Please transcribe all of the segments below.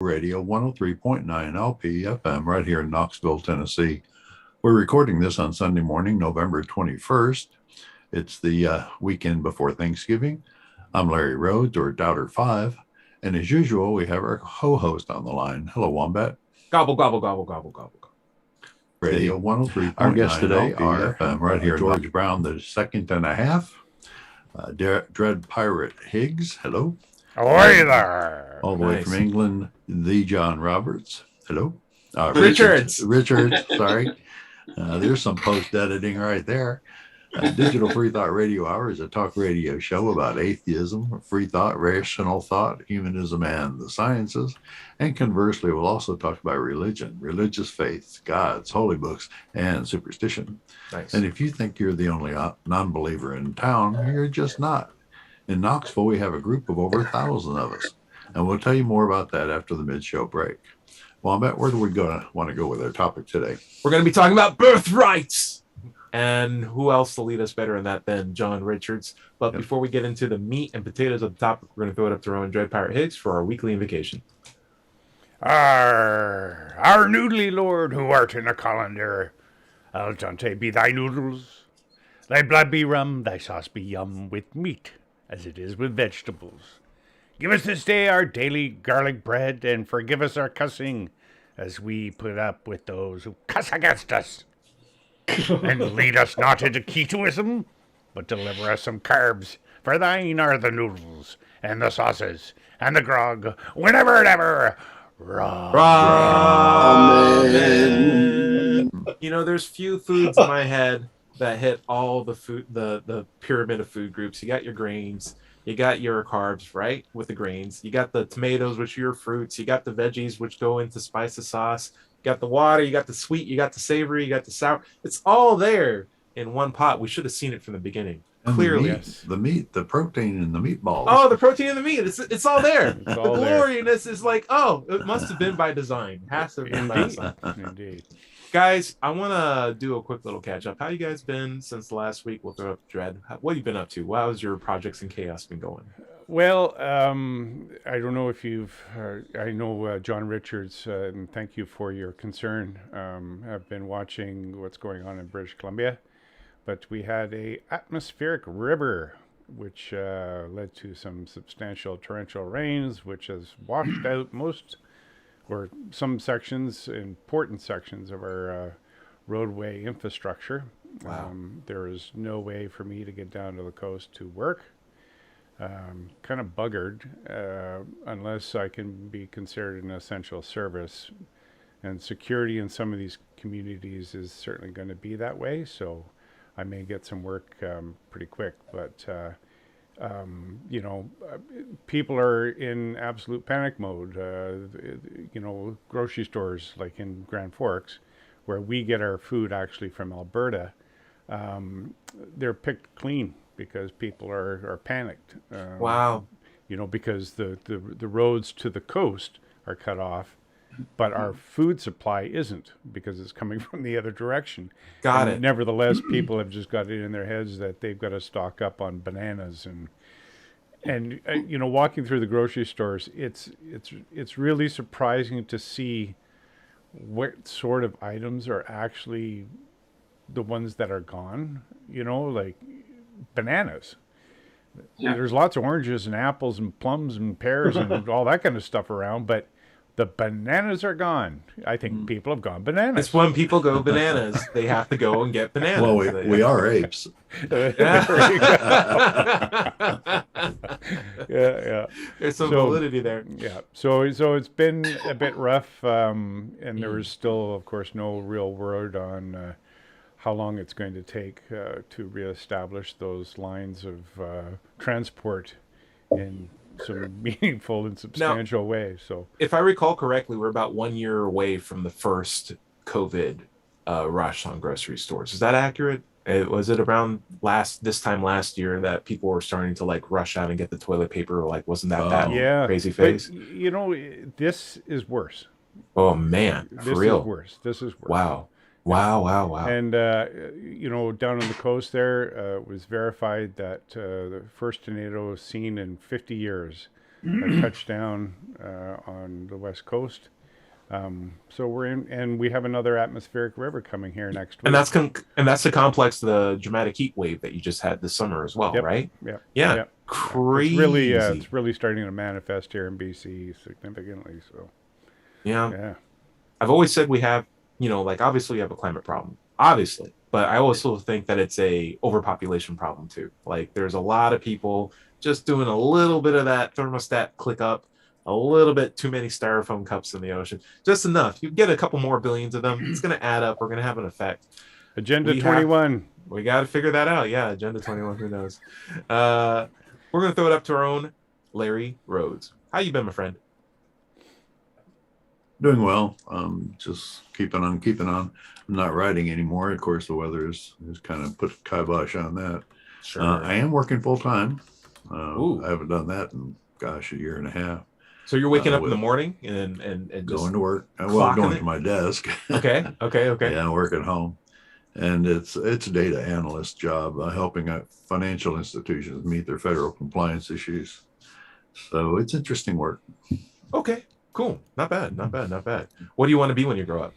Radio 103.9 LP FM right here in Knoxville, Tennessee. We're recording this on Sunday morning, November 21st. It's the weekend before Thanksgiving. I'm Larry Rhodes, or Doubter 5. And as usual, we have our co-host on the line. Hello, Wombat. Gobble, gobble, gobble, gobble, gobble. Radio 103.9 our guests today are right here, George Brown, the second and a half. Dread Pirate Higgs. Hello. Ahoy there! All the way from England, the John Roberts. Hello. Richards, sorry. There's some post-editing right there. Digital Free Thought Radio Hour is a talk radio show about atheism, free thought, rational thought, humanism, and the sciences. And conversely, we'll also talk about religion, religious faiths, gods, holy books, and superstition. Nice. And if you think you're the only non-believer in town, you're just not. In Knoxville, we have a group of over 1,000 of us, and we'll tell you more about that after the mid-show break. Wombat, where do we want to go with our topic today? We're going to be talking about birthrights, and who else to lead us better in that than John Richards? But before we get into the meat and potatoes of the topic, we're going to throw it up to Rowan Dread Pirate Higgs for our weekly invocation. Our noodly lord who art in a colander, al dente be thy noodles, thy blood be rum, thy sauce be yum, with meat as it is with vegetables. Give us this day our daily garlic bread, and forgive us our cussing, as we put up with those who cuss against us. And lead us not into ketoism, but deliver us some carbs, for thine are the noodles, and the sauces, and the grog, whenever and ever. Amen. You know, there's few foods in my head that hit all the food, the pyramid of food groups. You got your grains, you got your carbs, right, with the grains. You got the tomatoes, which are your fruits. You got the veggies, which go into spice the sauce. You got the water, you got the sweet, you got the savory, you got the sour. It's all there in one pot. We should have seen it from the beginning. And clearly, the meat, the protein in the meatballs. Oh, the protein in the meat. It's all there. It's all the gloriness is like, oh, it must have been by design. It has to have been by design. Indeed. Guys, I want to do a quick little catch up. How you guys been since last week? We'll throw up Dread. What have you been up to? How's your projects and chaos been going? Well, I don't know if you've. I know John Richards, and thank you for your concern. I've been watching what's going on in British Columbia, but we had a atmospheric river, which led to some substantial torrential rains, which has washed out some sections, important sections of our roadway infrastructure. Wow. There is no way for me to get down to the coast to work. Kind of buggered, unless I can be considered an essential service. And security in some of these communities is certainly going to be that way, so I may get some work pretty quick. But people are in absolute panic mode. Grocery stores like in Grand Forks, where we get our food actually from Alberta, they're picked clean because people are panicked. Wow. Because the roads to the coast are cut off, but our food supply isn't, because it's coming from the other direction. Got it. Nevertheless, people have just got it in their heads that they've got to stock up on bananas and walking through the grocery stores, it's really surprising to see what sort of items are actually the ones that are gone. Like bananas. Yeah. There's lots of oranges and apples and plums and pears and all that kind of stuff around, but the bananas are gone. I think people have gone bananas. It's when people go bananas, they have to go and get bananas. Well, we are apes. Yeah. There's some validity there. Yeah. So it's been a bit rough, and there is still, of course, no real word on how long it's going to take to reestablish those lines of transport in some meaningful and substantial way. So, if I recall correctly, we're about 1 year away from the first COVID rush on grocery stores. Is that accurate? Was it around this time last year that people were starting to like rush out and get the toilet paper? Like, wasn't that crazy phase? But, this is worse. Oh man, for real? This is worse. Wow. And, down on the coast there, it was verified that the first tornado seen in 50 years touchdown on the West Coast. So we're in, and we have another atmospheric river coming here next week. And that's the complex, the dramatic heat wave that you just had this summer as well, Yep. right? Yep. Yeah. Yep. Crazy. It's really starting to manifest here in BC significantly. So yeah. I've always said we have, like obviously we have a climate problem, obviously, but I also think that it's a overpopulation problem too. Like there's a lot of people just doing a little bit of that thermostat click up, a little bit too many styrofoam cups in the ocean, just enough. You get a couple more billions of them, it's going to add up. We're going to have an effect. Agenda 21. We got to figure that out. Yeah, Agenda 21. Who knows? We're going to throw it up to our own Larry Rhodes. How you been, my friend? Doing well. Just keeping on. I'm not writing anymore. Of course, the weather has kind of put kibosh on that. Sure. I am working full time. I haven't done that in, a year and a half. So you're waking up in the morning and going to work. Going to my desk. Okay. Yeah, I work at home. And it's a data analyst job, helping financial institutions meet their federal compliance issues. So it's interesting work. Okay, cool. Not bad. What do you want to be when you grow up?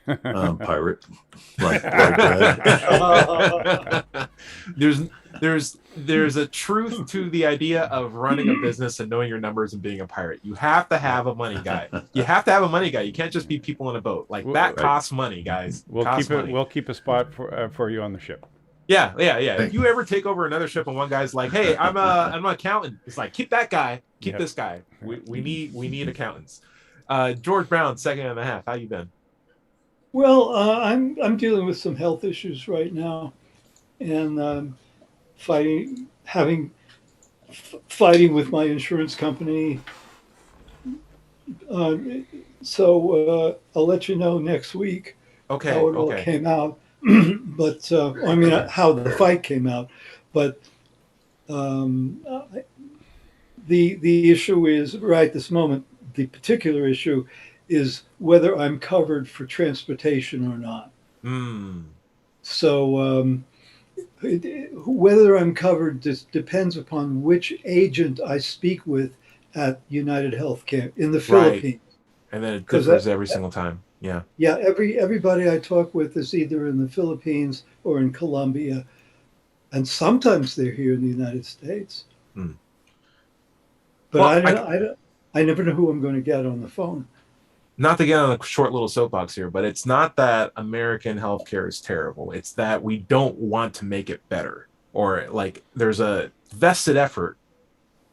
Pirate. Like that. There's a truth to the idea of running a business and knowing your numbers and being a pirate. You have to have a money guy. You can't just be people in a boat. Like that costs money, guys. We'll keep a spot for you on the ship. Yeah. If you ever take over another ship and one guy's like, "Hey, I'm an accountant," it's like, keep that guy, this guy. We need accountants. George Brown, second and a half. How you been? Well, I'm dealing with some health issues right now, and fighting with my insurance company. So I'll let you know next week how it all came out. But how the fight came out. But the issue is right this moment. The particular issue is whether I'm covered for transportation or not. So whether I'm covered depends upon which agent I speak with at United Healthcare in the Philippines. And then it differs every single time. Yeah. Yeah. Everybody I talk with is either in the Philippines or in Colombia, and sometimes they're here in the United States. But I never know who I'm going to get on the phone. Not to get on a short little soapbox here, but it's not that American healthcare is terrible. It's that we don't want to make it better, or like there's a vested effort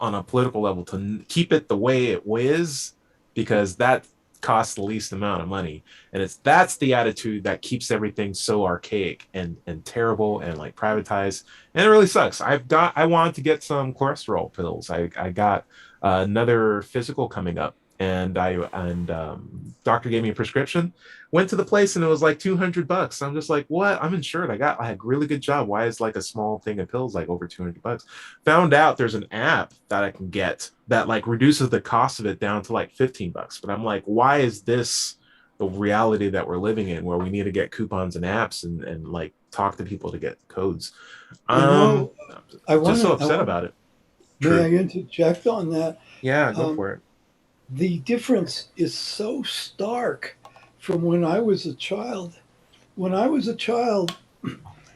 on a political level to keep it the way it is, because that costs the least amount of money. And that's the attitude that keeps everything so archaic and terrible and like privatized. And it really sucks. I wanted to get some cholesterol pills. I got another physical coming up, and doctor gave me a prescription, went to the place, and it was like $200. I'm just like, what? I'm insured. I had a really good job. Why is like a small thing of pills like over $200? Found out there's an app that I can get that like reduces the cost of it down to like $15. But I'm like, why is this the reality that we're living in, where we need to get coupons and apps and like talk to people to get codes? I'm just so upset about it. May I interject on that? Yeah, go for it. The difference is so stark from when I was a child. When I was a child,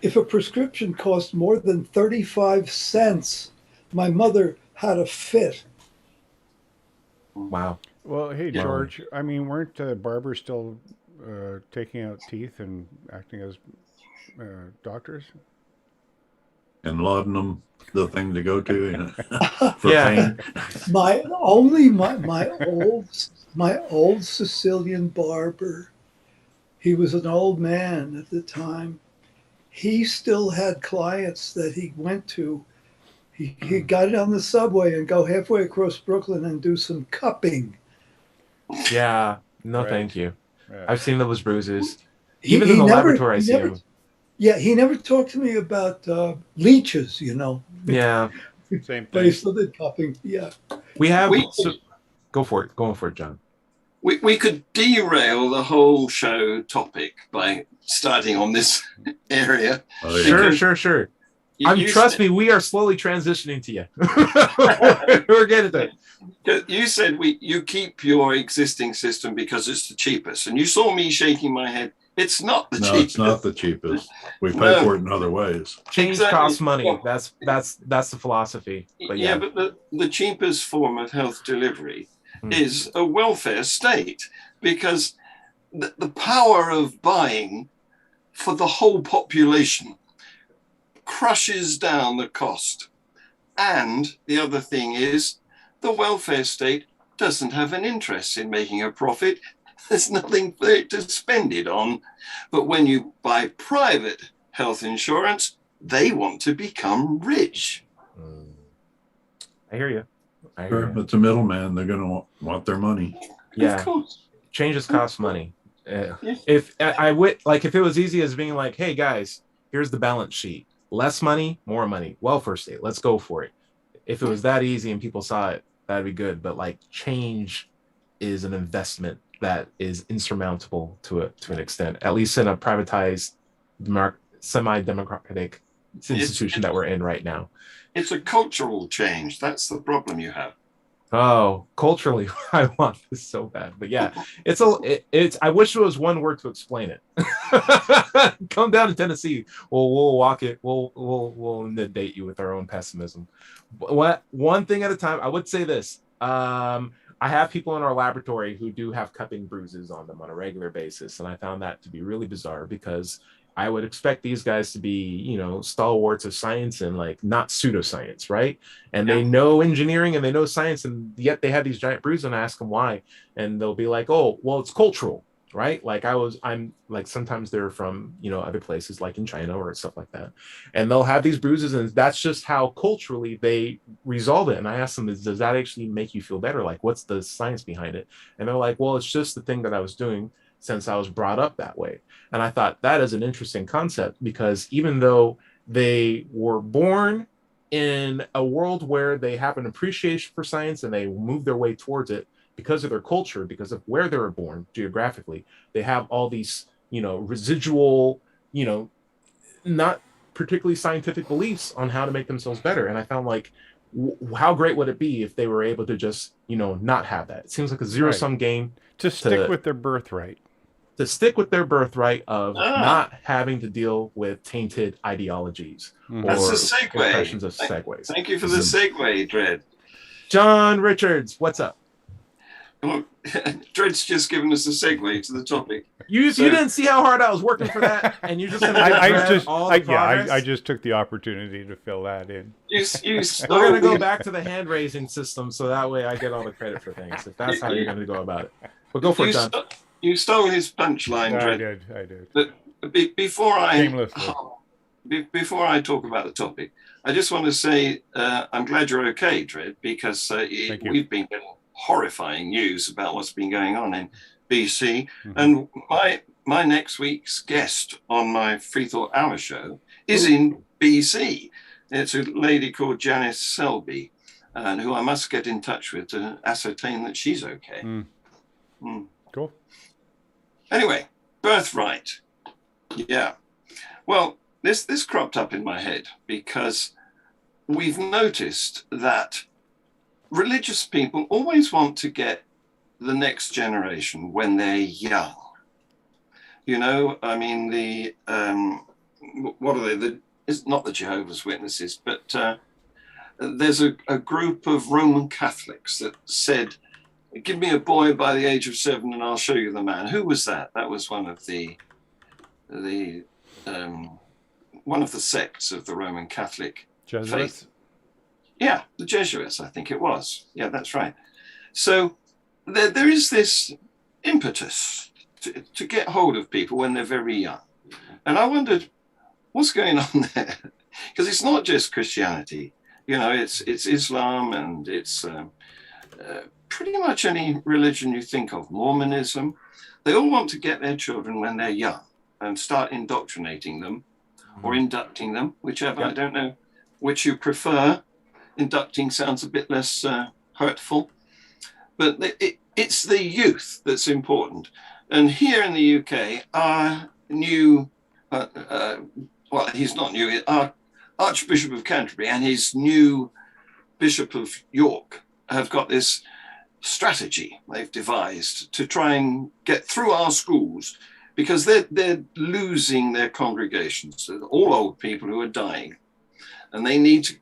if a prescription cost more than 35 cents, my mother had a fit. Wow. Well, hey, George, I mean, weren't barbers still taking out teeth and acting as doctors? And laudanum, the thing to go to, for pain. My old Sicilian barber, he was an old man at the time. He still had clients that he went to. He got on the subway and go halfway across Brooklyn and do some cupping. Yeah, no, thank you. Yeah. I've seen those bruises. Even in the laboratory, I see them. Yeah, he never talked to me about leeches, Yeah. Same thing. But he still did cupping. Yeah. Go for it. Go for it, John. We could derail the whole show topic by starting on this area. Sure. Trust me, we are slowly transitioning to you. We're getting there. You said you keep your existing system because it's the cheapest, and you saw me shaking my head. It's not the cheapest. No, it's not the cheapest. We pay for it in other ways. Change costs money. That's the philosophy. But yeah, but the cheapest form of health delivery is a welfare state, because the power of buying for the whole population crushes down the cost. And the other thing is, the welfare state doesn't have an interest in making a profit. There's nothing for it to spend it on. But when you buy private health insurance, they want to become rich. I hear you. It's a middleman. They're going to want their money. Yeah. Of course. Changes cost money. If I would, like, if it was easy as being like, hey guys, here's the balance sheet. Less money, more money. Welfare state. Let's go for it. If it was that easy and people saw it, that'd be good. But like, change is an investment that is insurmountable to an extent, at least in a privatized, semi-democratic institution that we're in right now. It's a cultural change. That's the problem you have. Oh, culturally, I want this so bad. But yeah, it's I wish there was one word to explain it. Come down to Tennessee. We'll walk it. We'll inundate you with our own pessimism. One thing at a time. I would say this. I have people in our laboratory who do have cupping bruises on them on a regular basis, and I found that to be really bizarre, because I would expect these guys to be, stalwarts of science and like not pseudoscience, right? And they know engineering and they know science, and yet they have these giant bruises, and I ask them why, and they'll be like, "Oh, well, it's cultural, right?" Like I'm like, sometimes they're from, other places like in China or stuff like that, and they'll have these bruises, and that's just how culturally they resolve it. And I ask them, does that actually make you feel better? Like, what's the science behind it? And they're like, well, it's just the thing that I was doing since I was brought up that way. And I thought that is an interesting concept, because even though they were born in a world where they have an appreciation for science and they move their way towards it because of their culture, because of where they were born geographically, they have all these, residual, not particularly scientific beliefs on how to make themselves better. And I found like, how great would it be if they were able to just, not have that? It seems like a zero-sum game. To stick with their birthright. To stick with their birthright of not having to deal with tainted ideologies. That's a segue. Impressions of segues. Thank you for the segue, Dred. John Richards, what's up? Well, Dred's just given us a segue to the topic. You didn't see how hard I was working for that, and you're just going to I just took the opportunity to fill that in. We're going to go back to the hand raising system, so that way I get all the credit for things, if that's how you're going to go about it. But go for it, John. You stole his punchline, Dred. I did. But before I talk about the topic, I just want to say I'm glad you're okay, Dred, because we've been getting horrifying news about what's been going on in BC. Mm-hmm. And my next week's guest on my Free Thought Hour show is in BC. It's a lady called Janice Selby, and who I must get in touch with to ascertain that she's okay. Cool. Anyway, birthright. Yeah. Well, this cropped up in my head because we've noticed that religious people always want to get the next generation when they're young. I mean, what are they? It's not the Jehovah's Witnesses, but there's a group of Roman Catholics that said, "Give me a boy by the age of 7 and I'll show you the man." Who was that? That was one of the sects of the Roman Catholic Jesuits? faith. Yeah, the Jesuits, I think it was. Yeah, that's right. So there is this impetus to get hold of people when they're very young. And I wondered, what's going on there? Because it's not just Christianity. It's Islam, and it's pretty much any religion you think of, Mormonism. They all want to get their children when they're young and start indoctrinating them or inducting them, whichever. I don't know which you prefer. Inducting sounds a bit less hurtful, but it's the youth that's important. And here in the UK, our new, well, he's not new, our Archbishop of Canterbury and his new Bishop of York have got this strategy they've devised to try and get through our schools, because they're losing their congregations. They're all old people who are dying, and they need to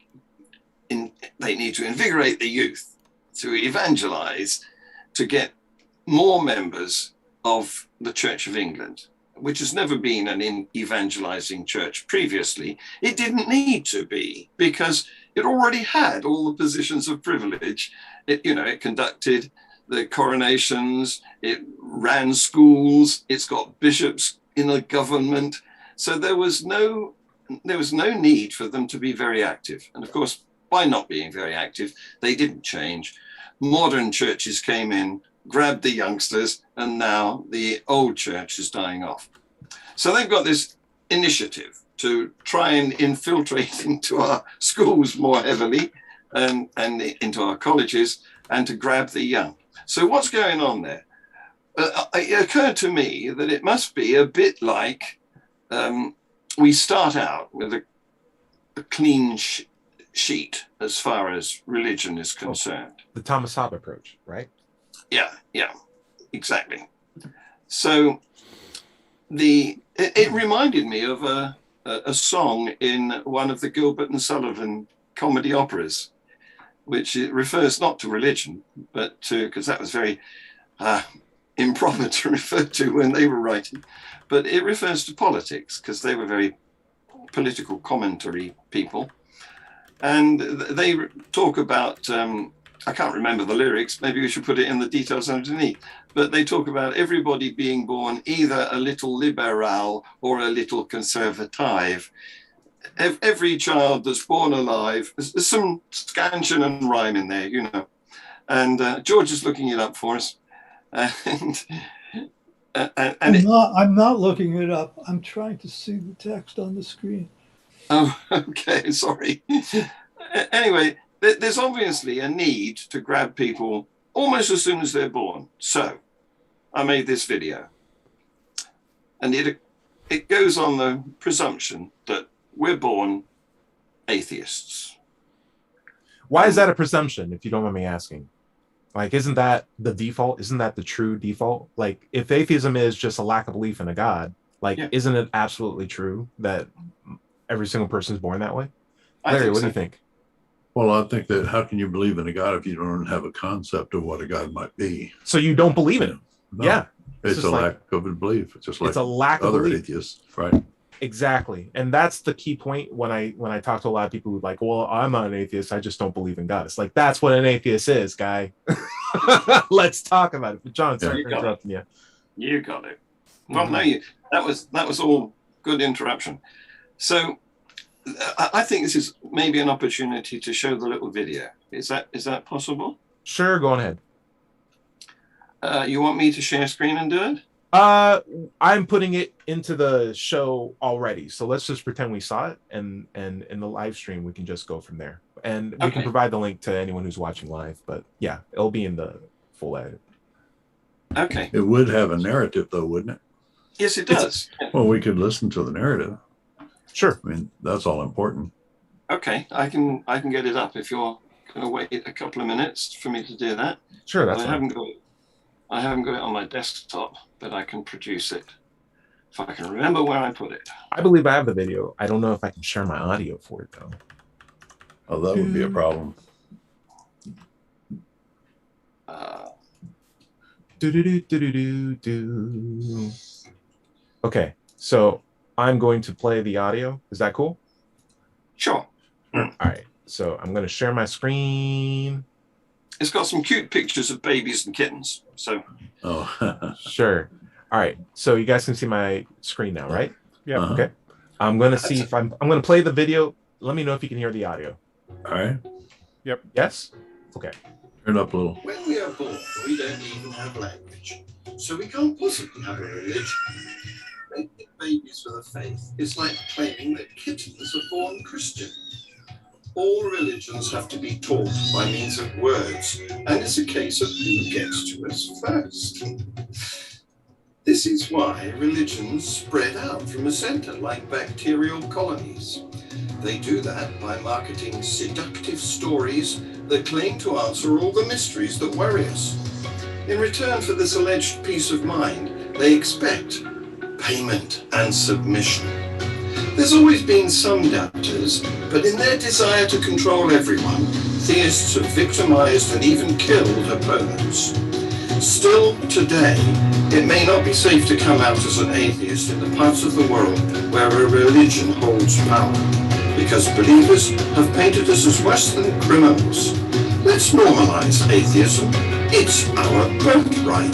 invigorate the youth, to evangelize, to get more members of the Church of England, which has never been an evangelizing church previously. It didn't need to be, because it already had all the positions of privilege. It conducted the coronations, it ran schools, it's got bishops in a government. So there was no need for them to be very active. And of course, by not being very active, they didn't change. Modern churches came in, grabbed the youngsters, and now the old church is dying off. So they've got this initiative to try and infiltrate into our schools more heavily and into our colleges, and to grab the young. So what's going on there? It occurred to me that it must be a bit like we start out with a clean sheet as far as religion is concerned. The Thomas Hobbes approach, right? Yeah, exactly. So it reminded me of a song in one of the Gilbert and Sullivan comedy operas, which it refers not to religion, but to, because that was very improper to refer to when they were writing, but it refers to politics, because they were very political commentary people. And they talk about, I can't remember the lyrics, maybe we should put it in the details underneath, but they talk about everybody being born either a little liberal or a little conservative. Every child that's born alive, there's some scansion and rhyme in there, And George is looking it up for us. And I'm not looking it up. I'm trying to see the text on the screen. Oh, okay, sorry. Anyway, there's obviously a need to grab people almost as soon as they're born. So I made this video, and it goes on the presumption that we're born atheists. Why is that a presumption, if you don't mind me asking? Like, isn't that the default? Isn't that the true default? Like, if atheism is just a lack of belief in a God, like, Isn't it absolutely true that every single person is born that way? Larry, what do you think? Well, I think that how can you believe in a God if you don't have a concept of what a God might be? So you don't believe in him? No, yeah. It's a lack of a belief. It's just like it's a lack of other belief. atheists, right? Exactly. And that's the key point when I talk to a lot of people who are like, well, I'm not an atheist, I just don't believe in God. It's like, that's what an atheist is, guy. Let's talk about it. But John, sorry for interrupting you. You got it. Well, no, that was all good interruption. So I think this is maybe an opportunity to show the little video. Is that possible? Sure, go on ahead. You want me to share screen and do it? I'm putting it into the show already, so let's just pretend we saw it, and in the live stream we can just go from there, and we can provide the link to anyone who's watching live. But yeah, it'll be in the full edit. Okay. It would have a narrative, though, wouldn't it? Yes, it does. Well, we could listen to the narrative. Sure. I mean, that's all important. Okay, I can get it up if you're going to wait a couple of minutes for me to do that. Sure, that's fine. I haven't got it on my desktop, but I can produce it if I can remember where I put it. I believe I have the video. I don't know if I can share my audio for it, though. Oh, that would be a problem. Okay, so I'm going to play the audio. Is that cool? Sure. All right, so I'm going to share my screen. It's got some cute pictures of babies and kittens. So, sure. All right. So you guys can see my screen now, right? Yeah. Okay. I'm gonna see if I'm gonna play the video. Let me know if you can hear the audio. All right. Yep. Yes. Okay. Turn up a little. When we are born, we don't even have language, so we can't possibly have a religion. Making babies with a faith is like claiming that kittens are born Christian. All religions have to be taught by means of words, and it's a case of who gets to us first. This is why religions spread out from a center like bacterial colonies. They do that by marketing seductive stories that claim to answer all the mysteries that worry us. In return for this alleged peace of mind, they expect payment and submission. There's always been some doubters, but in their desire to control everyone, theists have victimized and even killed opponents. Still, today, it may not be safe to come out as an atheist in the parts of the world where a religion holds power, because believers have painted us as worse than criminals. Let's normalize atheism. It's our birthright.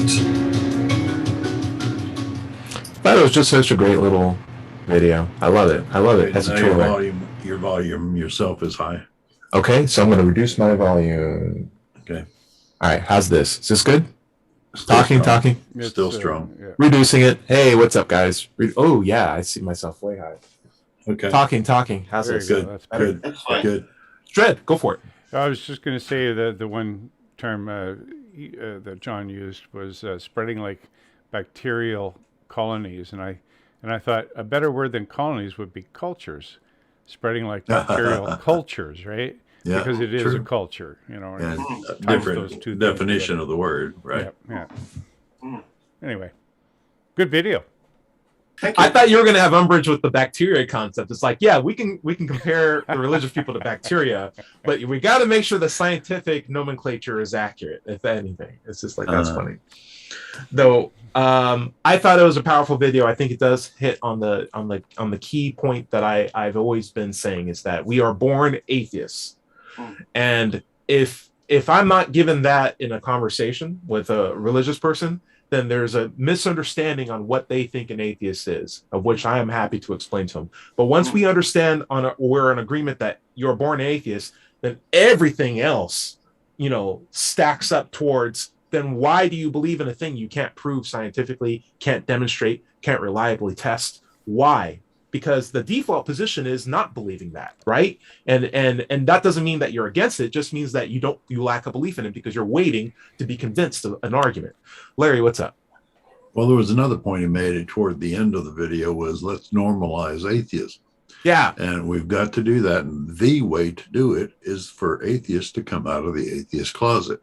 That was just such a great little video. I love it. I love it. That's a Now your trailer. volume yourself is high. Okay, so I'm going to reduce my volume. Okay. All right, how's this? Is this good? Still Talking. Still strong. Yeah. Reducing it. Hey, what's up, guys? Oh, yeah, I see myself way high. Okay. Talking. How's There this? you go. Good. That's better. Good. That's fine. Good. Dread, go for it. I was just going to say that the one term that John used was spreading like bacterial colonies, and I thought a better word than colonies would be cultures, spreading like bacterial cultures, right? Yeah. Because it is true. a culture, you know. And and a ties different those two things definition together. of the word, right? Yeah. Anyway, good video. Thank you. I thought you were going to have umbrage with the bacteria concept. It's like, yeah, we can compare the religious people to bacteria, but we got to make sure the scientific nomenclature is accurate. If anything, it's just like that's funny. Though I thought it was a powerful video. I think it does hit on the key point that I've always been saying is that we are born atheists, and if I'm not given that in a conversation with a religious person, then there's a misunderstanding on what they think an atheist is, of which I am happy to explain to them. But once we understand we're in agreement that you're born atheist, then everything else, stacks up towards, then why do you believe in a thing you can't prove scientifically, can't demonstrate, can't reliably test? Why? Because the default position is not believing that, right? And that doesn't mean that you're against it. It just means that you lack a belief in it because you're waiting to be convinced of an argument. Larry, what's up? Well, there was another point he made toward the end of the video was let's normalize atheism. Yeah. And we've got to do that. And the way to do it is for atheists to come out of the atheist closet.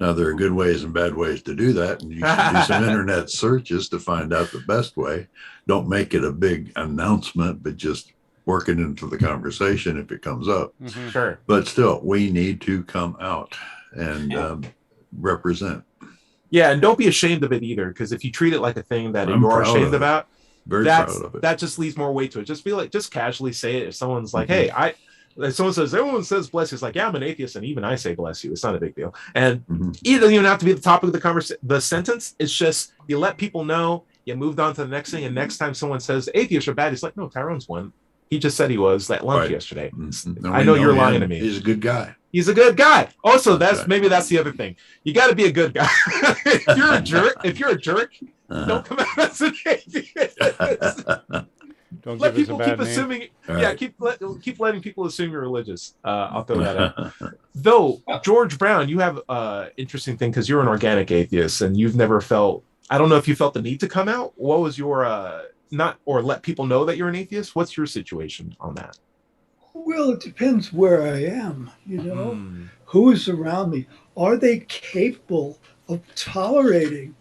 Now, there are good ways and bad ways to do that. And you should do some internet searches to find out the best way. Don't make it a big announcement, but just work it into the conversation if it comes up. Mm-hmm. Sure. But still, we need to come out and represent. Yeah, and don't be ashamed of it either, because if you treat it like a thing that I'm you are proud ashamed of it. about, Very proud of it. that just leaves more weight to it. Just casually say it. If someone's like, hey, if someone says, everyone says bless you, it's like, yeah, I'm an atheist, and even I say bless you. It's not a big deal. And it doesn't even have to be the topic of the conversation, the sentence. It's just you let people know, you moved on to the next thing, and next time someone says atheists are bad, it's like, no, Tyrone's one. He just said he was at lunch yesterday. No, I know you're lying to me. He's a good guy. He's a good guy. Also, That's maybe that's the other thing. You got to be a good guy. If you're a jerk, don't come out as an atheist. Don't Let give us a people bad keep name. assuming. All Yeah, right. keep letting people assume you're religious. I'll throw that out. Though George Brown, you have interesting thing because you're an organic atheist and you've never felt. I don't know if you felt the need to come out. What was your or let people know that you're an atheist? What's your situation on that? Well, it depends where I am, who is around me. Are they capable of tolerating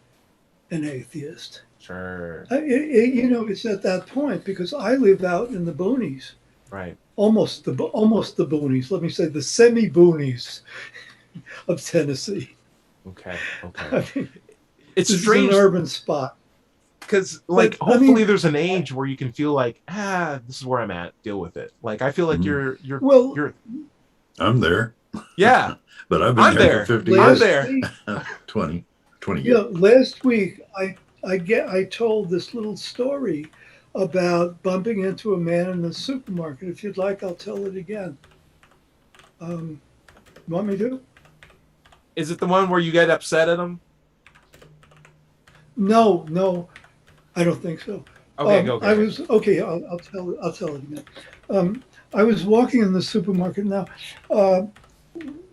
an atheist? Sure. It's at that point because I live out in the boonies, Right. almost the boonies. Let me say the semi-boonies of Tennessee. Okay. I mean, It's this strange is an urban spot. because, But, hopefully there's an age where you can feel like, this is where I'm at. Deal with it. Like, I feel like you're I'm there, yeah. but I've been I'm there there. for 50 I'm years. there. 20 years. Yeah, last week I told this little story about bumping into a man in the supermarket. If you'd like, I'll tell it again. Want me to? Is it the one where you get upset at him? No, I don't think so. Okay, go. I was okay. I'll tell it again. I was walking in the supermarket now.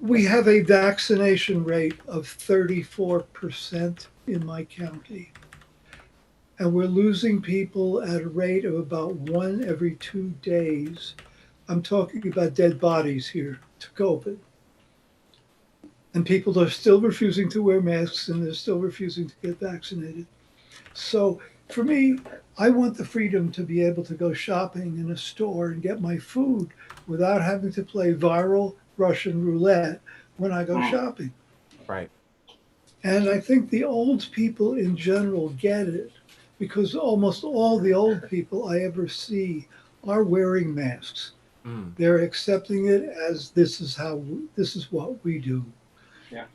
We have a vaccination rate of 34% in my county. And we're losing people at a rate of about 1 every 2 days I'm talking about dead bodies here to COVID. And people are still refusing to wear masks and they're still refusing to get vaccinated. So for me, I want the freedom to be able to go shopping in a store and get my food without having to play viral Russian roulette when I go shopping. Right. And I think the old people in general get it because almost all the old people I ever see are wearing masks. They're accepting it as this is what we do. Yeah.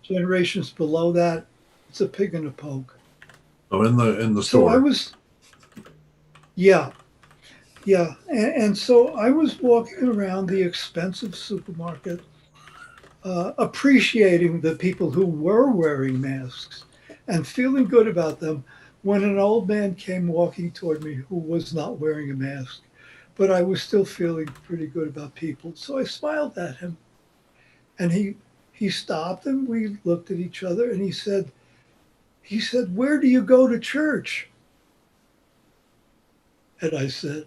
Generations below that, it's a pig in a poke. So in the So store. I was, yeah, and so I was walking around the expensive supermarket, appreciating the people who were wearing masks and feeling good about them when an old man came walking toward me who was not wearing a mask. But I was still feeling pretty good about people. So I smiled at him. And he stopped and we looked at each other and he said, "Where do you go to church?" And I said,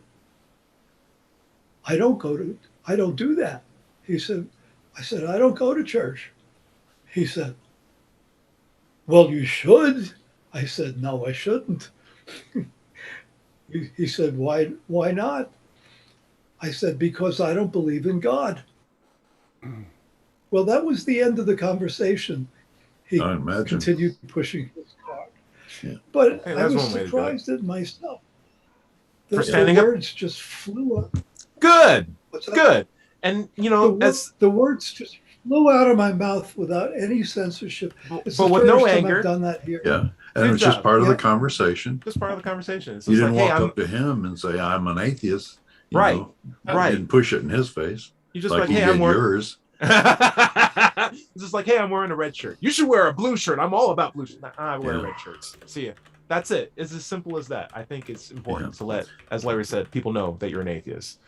I don't do that. I said, "I don't go to church." He said, "Well, you should." I said, "No, I shouldn't." He said, why not?" I said, "Because I don't believe in God." Well, that was the end of the conversation. He I imagine. continued pushing his cart. Yeah. But Hey, I that's was one way to do it. surprised at myself. For The standing up? words just flew up. Good. What's that? Good. And you know, The words just flew out of my mouth without any censorship. It's but the with first no time anger. I've done that here. Yeah. And Good it was just job. part of the Yeah. conversation. Just part of the conversation. It's You just didn't like, hey, walk I'm up to him and say, "I'm an atheist." You Right. know? Right. You didn't push it in his face. You just like like, he hey, did I'm wearing yours. It's just like, hey, I'm wearing a red shirt. You should wear a blue shirt. I'm all about blue shirts. I wear red shirts. See ya. That's it. It's as simple as that. I think it's important to let, as Larry said, people know that you're an atheist.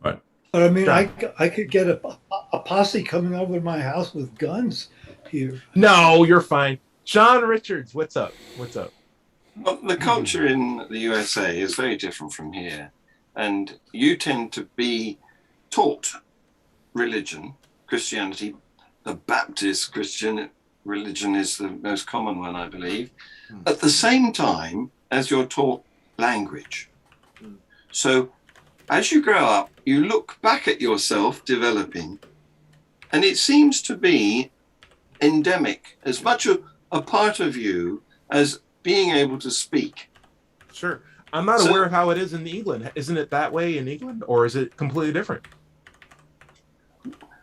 Right. But I mean, John. I could get a posse coming over to my house with guns here. No, you're fine. John Richards, what's up? What's up? Well, the culture in the USA is very different from here. And you tend to be taught religion, Christianity. The Baptist Christian religion is the most common one, I believe, at the same time as you're taught language. So as you grow up, you look back at yourself developing, and it seems to be endemic, as much a part of you as being able to speak. Sure. I'm not aware of how it is in England. Isn't it that way in England, or is it completely different?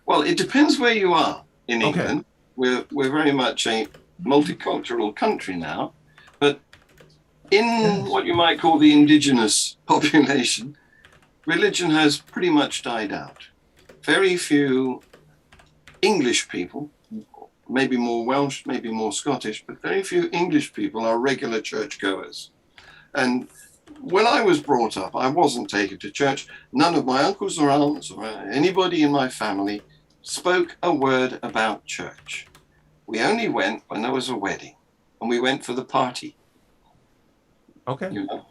Well, it depends where you are in England. We're very much a multicultural country now, but in what you might call the indigenous population, religion has pretty much died out. Very few English people, maybe more Welsh, maybe more Scottish, but very few English people are regular churchgoers. And when I was brought up, I wasn't taken to church. None of my uncles or aunts or anybody in my family spoke a word about church. We only went when there was a wedding, and we went for the party. Okay. You know?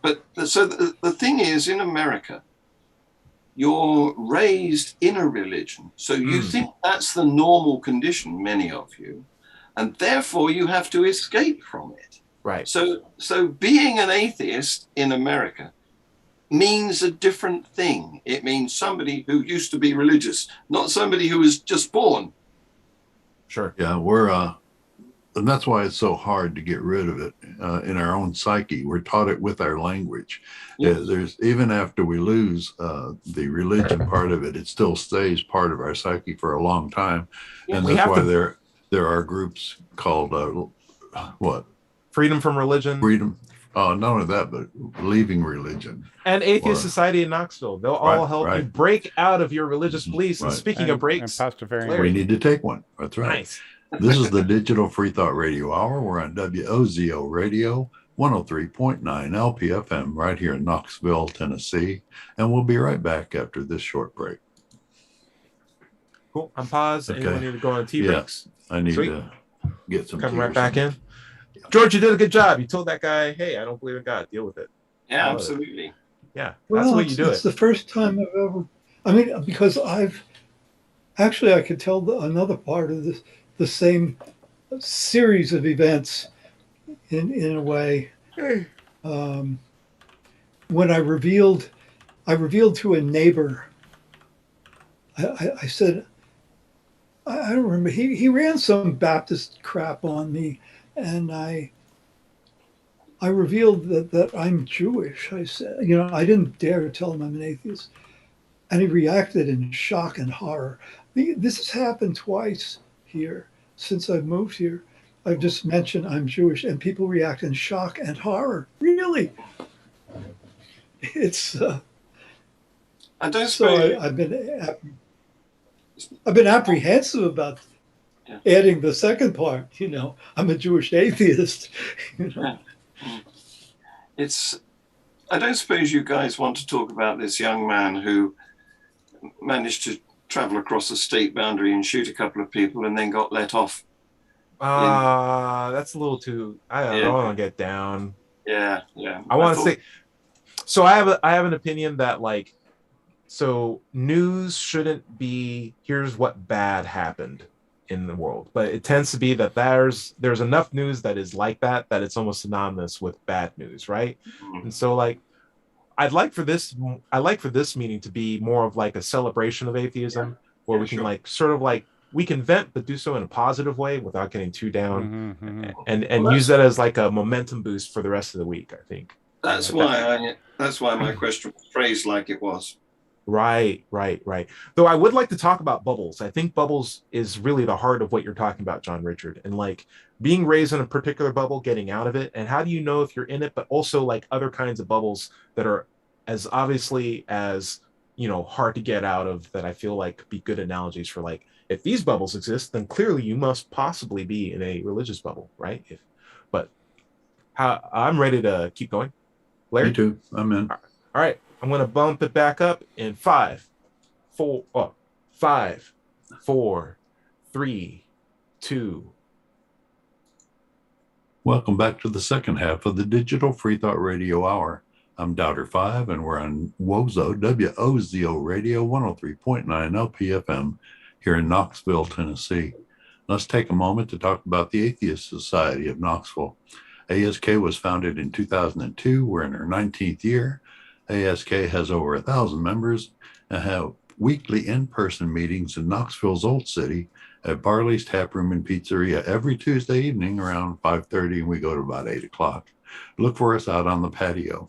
But so the thing is, in America, you're raised in a religion. So you think that's the normal condition, many of you, and therefore you have to escape from it. Right. So being an atheist in America means a different thing. It means somebody who used to be religious, not somebody who was just born. Sure. Yeah, and that's why it's so hard to get rid of it in our own psyche. We're taught it with our language. Yes. There's even after we lose the religion part of it, it still stays part of our psyche for a long time, Yeah, and that's why there are groups called Freedom from religion. freedom. Not only that, but leaving religion. And Atheist Society in Knoxville. They'll all help you break out of your religious beliefs. And speaking of breaks, we need to take one. That's right. Nice. This is the Digital Free Thought Radio Hour. We're on WOZO Radio, 103.9 LPFM right here in Knoxville, Tennessee. And we'll be right back after this short break. Cool. I'm paused. Okay. Anyone need to go on tea breaks? I need to get some Come right back in. George, you did a good job. You told that guy, hey, I don't believe in God. Deal with it. Yeah, absolutely. Yeah, that's Well, the way you do it's it. the first time I've ever. I mean, because I could tell another part of this, the same series of events in a way. Um, when I revealed to a neighbor. I said, I don't remember. He ran some Baptist crap on me, and I revealed that I'm Jewish. I said, I didn't dare to tell him I'm an atheist. And he reacted in shock and horror. This has happened twice here since I've moved here. I've just mentioned I'm Jewish, and people react in shock and horror. Really, it's I don't so suppose. I've been apprehensive about Yeah. adding the second part. I'm a Jewish atheist. It's. I don't suppose you guys want to talk about this young man who managed to travel across the state boundary and shoot a couple of people and then got let off. That's a little too. I don't Yeah. want to get down. Yeah. I want to say. So I have an opinion that so news shouldn't be here's what bad happened in the world, but it tends to be that there's enough news that is like that it's almost synonymous with bad news, right? Mhm. And so I like for this meeting to be more of like a celebration of atheism, where we can sure. sort of we can vent, but do so in a positive way without getting too down, and Well, use that as like a momentum boost for the rest of the week, I think. That's why my question was phrased like it was. Right. Though I would like to talk about bubbles. I think bubbles is really the heart of what you're talking about, John Richard, and being raised in a particular bubble, getting out of it, and how do you know if you're in it, but also other kinds of bubbles that are as obviously as hard to get out of, that I feel be good analogies for if these bubbles exist, then clearly you must possibly be in a religious bubble, right? But I'm ready to keep going. Larry? Me too. I'm in. All right. I'm going to bump it back up in 5, 4, 3, 2. Welcome back to the second half of the Digital Free Thought Radio Hour. I'm Doubter 5, and we're on WOZO, WOZO Radio 103.9 LPFM here in Knoxville, Tennessee. Let's take a moment to talk about the Atheist Society of Knoxville. ASK was founded in 2002. We're in our 19th year. ASK has over 1,000 members and have weekly in-person meetings in Knoxville's Old City at Barley's Tap Room and Pizzeria every Tuesday evening around 5:30, and we go to about 8 o'clock. Look for us out on the patio.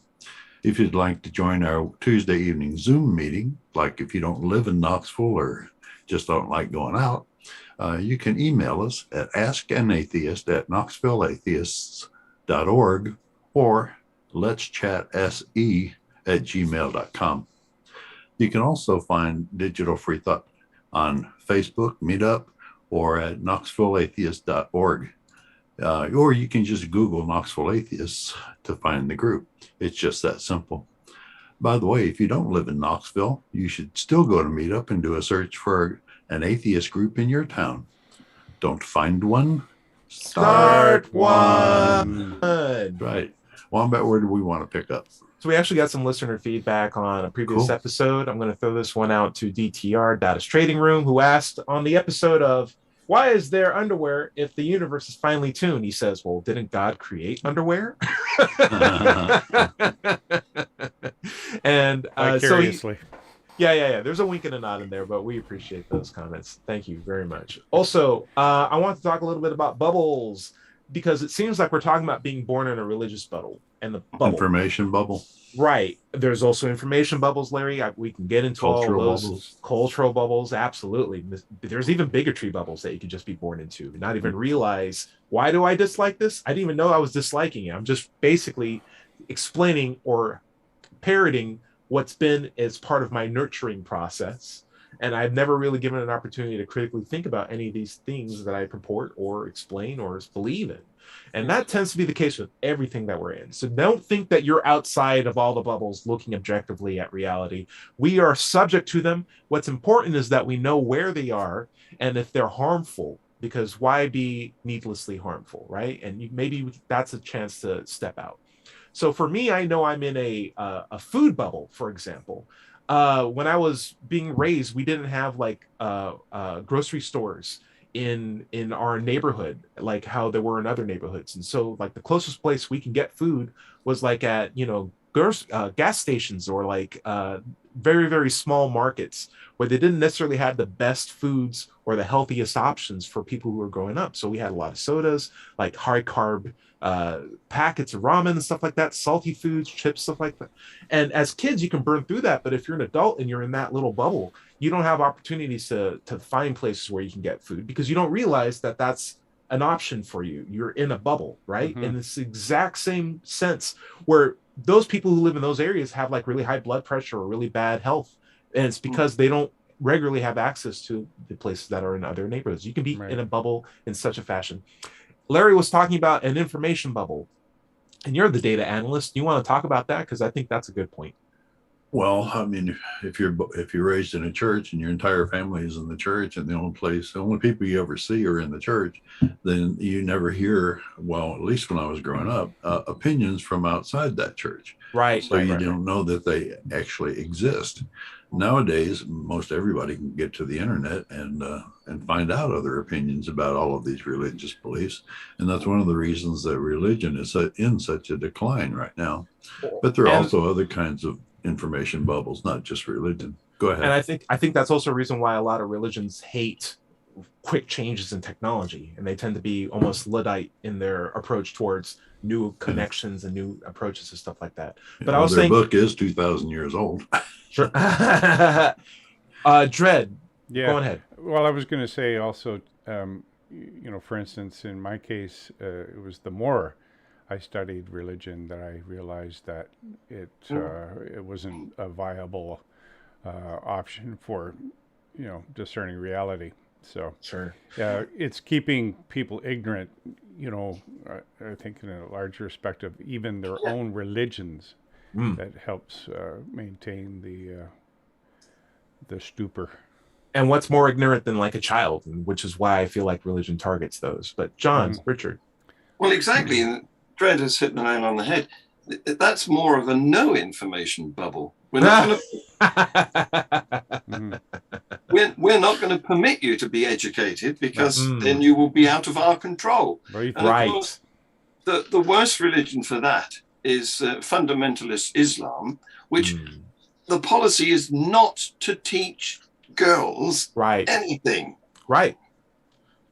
If you'd like to join our Tuesday evening Zoom meeting, like if you don't live in Knoxville or just don't like going out, you can email us at askanatheist@knoxvilleatheists.org or let'schatsE@gmail.com. You can also find Digital Free Thought on Facebook, Meetup, or at knoxvilleatheist.org. Or you can just Google Knoxville Atheists to find the group. It's just that simple. By the way, if you don't live in Knoxville, you should still go to Meetup and do a search for an atheist group in your town. Don't find one? Start one. Right. Wombat, where do we want to pick up? So we actually got some listener feedback on a previous episode. I'm going to throw this one out to DTR, Data's Trading Room, who asked on the episode of, why is there underwear if the universe is finely tuned? He says, well, didn't God create underwear? And seriously. Yeah. There's a wink and a nod in there, but we appreciate those comments. Thank you very much. Also, I want to talk a little bit about bubbles, because it seems like we're talking about being born in a religious bubble and the bubble. Information bubble. Right. There's also information bubbles, Larry. We can get into Cultural all those bubbles. cultural bubbles. Absolutely. There's even bigotry bubbles that you can just be born into and not even realize, why do I dislike this? I didn't even know I was disliking it. I'm just basically explaining or parroting what's been as part of my nurturing process. And I've never really given an opportunity to critically think about any of these things that I purport or explain or believe in. And that tends to be the case with everything that we're in. So don't think that you're outside of all the bubbles looking objectively at reality. We are subject to them. What's important is that we know where they are and if they're harmful, because why be needlessly harmful, right? And maybe that's a chance to step out. So for me, I know I'm in a food bubble, for example. When I was being raised, we didn't have like grocery stores in our neighborhood like how there were in other neighborhoods, and so like the closest place we can get food was like at gas stations or like very very small markets where they didn't necessarily have the best foods or the healthiest options for people who were growing up. So we had a lot of sodas, like high carb packets of ramen and stuff like that, salty foods, chips, stuff like that. And as kids, you can burn through that. But if you're an adult and you're in that little bubble, you don't have opportunities to find places where you can get food because you don't realize that that's an option for you. You're in a bubble, right? Mhm. In this exact same sense where those people who live in those areas have like really high blood pressure or really bad health. And it's because they don't regularly have access to the places that are in other neighborhoods. You can be Right. in a bubble in such a fashion. Larry was talking about an information bubble, and you're the data analyst. You want to talk about that? Because I think that's a good point. Well, I mean, if you're raised in a church and your entire family is in the church, and the only people you ever see are in the church, then you never hear, well, at least when I was growing up, opinions from outside that church. Right. So right, you right, don't know that they actually exist. Nowadays, most everybody can get to the internet and find out other opinions about all of these religious beliefs, and that's one of the reasons that religion is in such a decline right now. But there are And- also other kinds of information bubbles, not just religion. Go ahead. And I think that's also a reason why a lot of religions hate quick changes in technology, and they tend to be almost Luddite in their approach towards new connections and new approaches and stuff like that. But I was their saying, book is 2,000 years old. sure. Dread, Yeah. go ahead. Well, I was going to say also, for instance, in my case, it was the more I studied religion that I realized that it wasn't a viable option for, discerning reality. So Sure. it's keeping people ignorant, I think in a large respect of even their own religions that helps maintain the stupor. And what's more ignorant than like a child, which is why I feel like religion targets those. But John, Richard. Well, exactly. And Dredd has hit the nail on the head. That's more of a no information bubble. We're not going to we're not going to permit you to be educated because then you will be out of our control. Right. And of course, the worst religion for that is fundamentalist Islam, which the policy is not to teach girls anything. Right.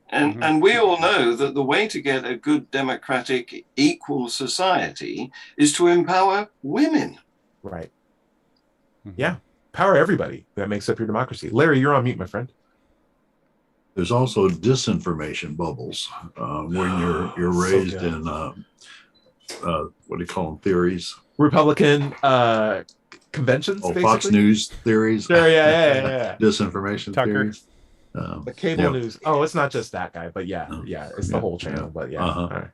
And we all know that the way to get a good democratic equal society is to empower women. Right. Yeah. Power everybody. That makes up your democracy. Larry, you're on mute, my friend. There's also disinformation bubbles when you're raised in what do you call them, theories? Republican conventions. Oh, basically? Fox News theories. Sure, yeah. Disinformation Tucker. theories. The cable news. Oh, it's not just that guy, but yeah, it's the whole channel. But yeah. All right.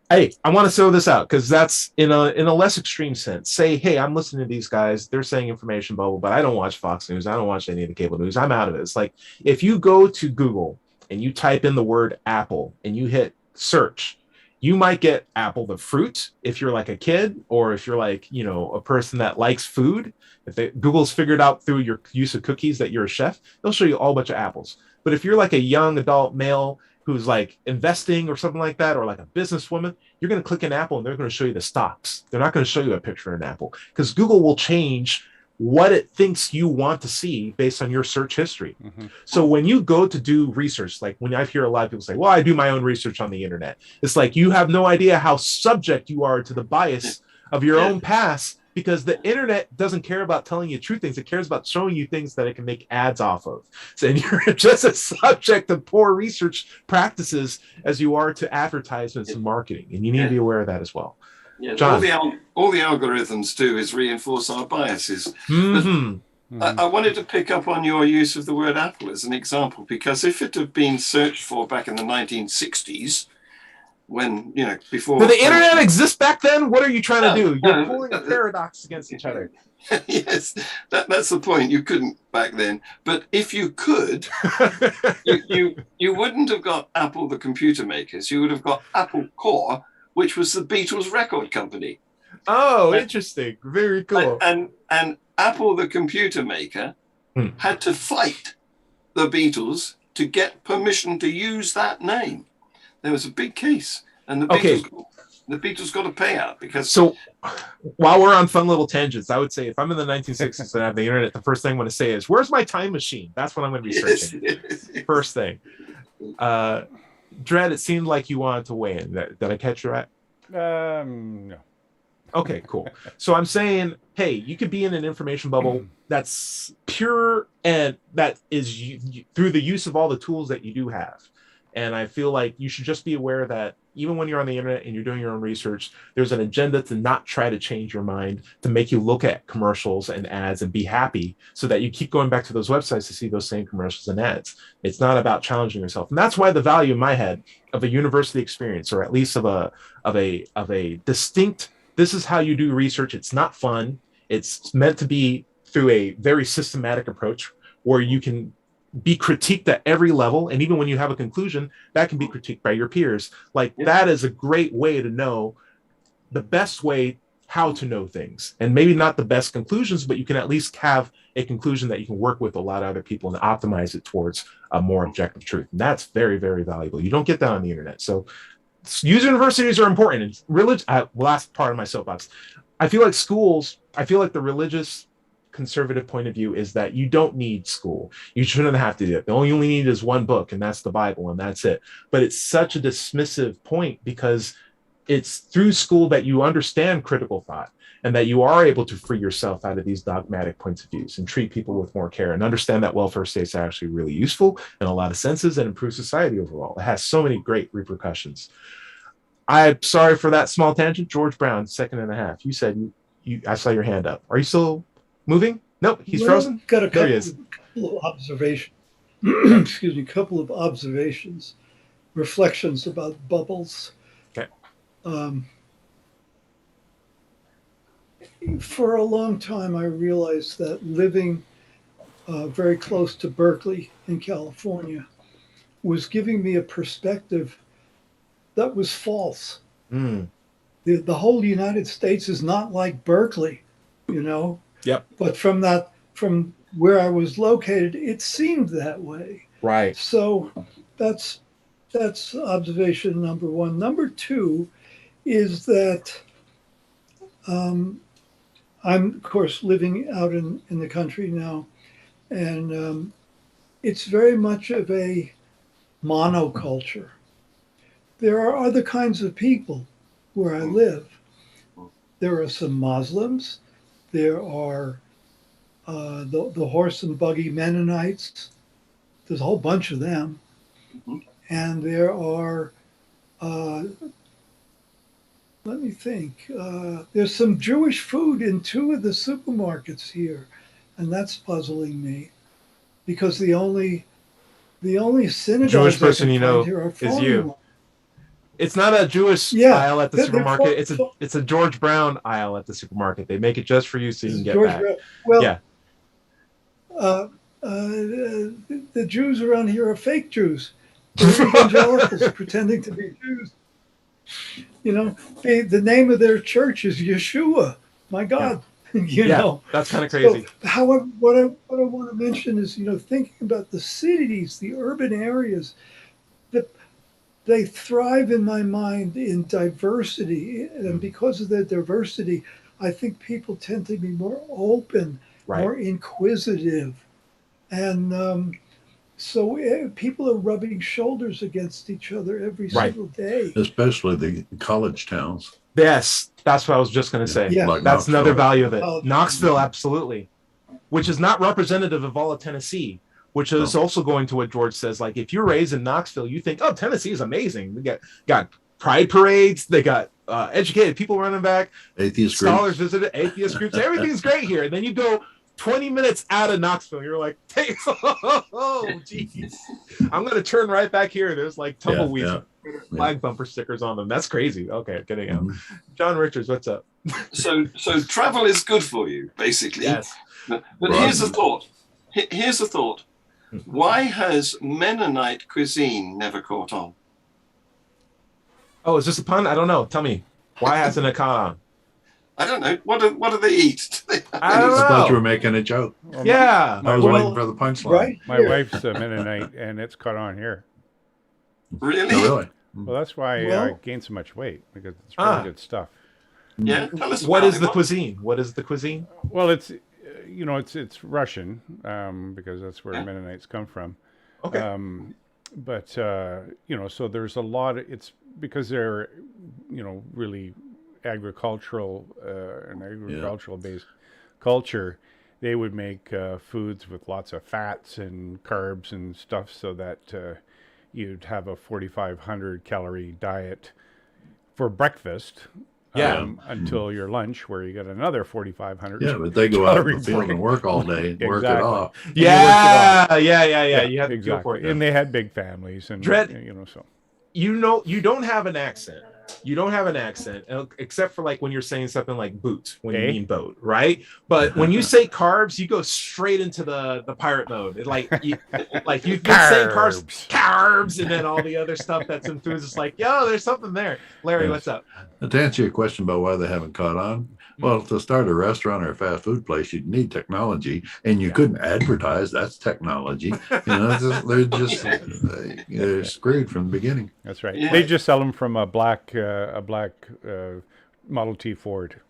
Hey, I want to throw this out because that's in a less extreme sense. Say, hey, I'm listening to these guys. They're saying information bubble, but I don't watch Fox News. I don't watch any of the cable news. I'm out of it. It's like if you go to Google and you type in the word Apple and you hit search, you might get Apple the fruit if you're like a kid, or if you're like, a person that likes food. If Google's figured out through your use of cookies that you're a chef, they'll show you a whole bunch of apples. But if you're like a young adult male who's like investing or something like that, or like a businesswoman, you're going to click an Apple and they're going to show you the stocks. They're not going to show you a picture of an Apple because Google will change what it thinks you want to see based on your search history. So when you go to do research, like when I hear a lot of people say, well, I do my own research on the internet. It's like you have no idea how subject you are to the bias of your own past, because the internet doesn't care about telling you true things. It cares about showing you things that it can make ads off of. So and you're just as subject to poor research practices as you are to advertisements and marketing. And you need to be aware of that as well. Yeah, John. all the algorithms do is reinforce our biases. I wanted to pick up on your use of the word Apple as an example, because if it had been searched for back in the 1960s, when, before... Did the internet exist back then? What are you trying to do? You're pulling a paradox against each other. Yes, that's the point. You couldn't back then. But if you could, you wouldn't have got Apple, the computer makers. You would have got Apple Core, which was the Beatles record company. Oh, interesting. Very cool. And Apple, the computer maker, had to fight the Beatles to get permission to use that name. There was a big case, and the Beatles got a payout because. So, while we're on fun little tangents, I would say if I'm in the 1960s and I have the internet, the first thing I'm going to say is, "Where's my time machine?" That's what I'm going to be searching. Yes. First thing. Dredd, it seemed like you wanted to weigh in. Did I catch you right? No. Okay, cool. So I'm saying, hey, you could be in an information bubble that's pure and that is through the use of all the tools that you do have. And I feel like you should just be aware that even when you're on the internet and you're doing your own research, there's an agenda to not try to change your mind, to make you look at commercials and ads and be happy so that you keep going back to those websites to see those same commercials and ads. It's not about challenging yourself. And that's why the value in my head of a university experience, or at least of a distinct, this is how you do research. It's not fun. It's meant to be through a very systematic approach where you can be critiqued at every level. And even when you have a conclusion, that can be critiqued by your peers. Like that is a great way to know the best way how to know things. And maybe not the best conclusions, but you can at least have a conclusion that you can work with a lot of other people and optimize it towards a more objective truth. And that's very, very valuable. You don't get that on the internet. So user universities are important. And last part of my soapbox, I feel like schools, I feel like the religious conservative point of view is that you don't need school. You shouldn't have to do it. The only need is one book, and that's the Bible, and that's it. But it's such a dismissive point because it's through school that you understand critical thought and that you are able to free yourself out of these dogmatic points of views and treat people with more care and understand that welfare states are actually really useful in a lot of senses and improve society overall. It has so many great repercussions. I'm sorry for that small tangent. George Brown, second and a half. You said I saw your hand up. Are you still moving? Nope, he's frozen. Got a There he couple of observations. Excuse me, couple of observations, reflections about bubbles. Okay. For a long time, I realized that living very close to Berkeley in California was giving me a perspective that was false. Mm. The whole United States is not like Berkeley, you know. Yep. But from where I was located, it seemed that way. Right. So that's observation number one. Number two is that I'm, of course, living out in the country now, and it's very much of a monoculture. There are other kinds of people where I live. There are some Muslims. There are the horse and buggy Mennonites. There's a whole bunch of them. And there are, let me think, there's some Jewish food in two of the supermarkets here. And that's puzzling me because the only synagogues Jewish person I can you know find here are is foreign you. ones. It's not a Jewish aisle at the they're supermarket. It's a George Brown aisle at the supermarket. They make it just for you so you can get George back. Brown. Well, yeah. The Jews around here are fake Jews. They're evangelicals pretending to be Jews. You know, the name of their church is Yeshua. My God, you know. That's kind of crazy. So, however, what I want to mention is, you know, thinking about the cities, the urban areas, they thrive in my mind in diversity, and because of their diversity, I think people tend to be more open, more inquisitive, and so people are rubbing shoulders against each other every single day. Especially the college towns. Yes, that's what I was just going to say. Yeah. Like That's Knoxville. another value of it. Knoxville, absolutely, which is not representative of all of Tennessee. Which is also going to what George says. Like, if you're raised in Knoxville, you think, oh, Tennessee is amazing. We got pride parades. They got educated people running back. Atheist scholars groups. visited, atheist groups. Everything's great here. And then you go 20 minutes out of Knoxville. You're like, hey, oh, geez. I'm going to turn right back here. There's like tumbleweeds, flag bumper stickers on them. That's crazy. Okay, getting out. John Richards, what's up? So travel is good for you, basically. Yes. But here's the thought. Here's the thought. Why has Mennonite cuisine never caught on? Oh, is this a pun? I don't know. Tell me. Why hasn't it caught on? I don't know. What do they eat? Do they have I don't any- I thought you know. were making a joke. Well, Yeah. I was my, waiting Well, for the punchline. Right my here. wife's a Mennonite, and it's caught on here. Really? Oh, really? Well, that's why I Well- gained so much weight, because it's really Ah. good stuff. Yeah. Tell us what about is it. the cuisine? What is the cuisine? Well, it's it's Russian, because that's where Yeah. Mennonites come from. Okay. But so there's a lot of, it's because they're really agricultural, an agricultural based culture. They would make foods with lots of fats and carbs and stuff, so that you'd have a 4,500 calorie diet for breakfast. Yeah. Until your lunch, where you get another 4,500. Yeah, but they go out in the calorie field break. and work all day, and work it Exactly. off. Yeah. You have to go for Exactly. it. And they had big families, and Dread- so. You don't have an accent. You don't have an accent, except for like when you're saying something like boot when you mean boat, right? But when you say carbs, you go straight into the pirate mode. You've been saying carbs, and then all the other stuff that's in foods. It's like, yo, there's something there. Larry, Yes. what's up? And to answer your question about why they haven't caught on, well, to start a restaurant or a fast food place, you'd need technology, and you couldn't advertise. That's technology. They're screwed from the beginning. That's right. Yeah. They just sell them from a black Model T Ford.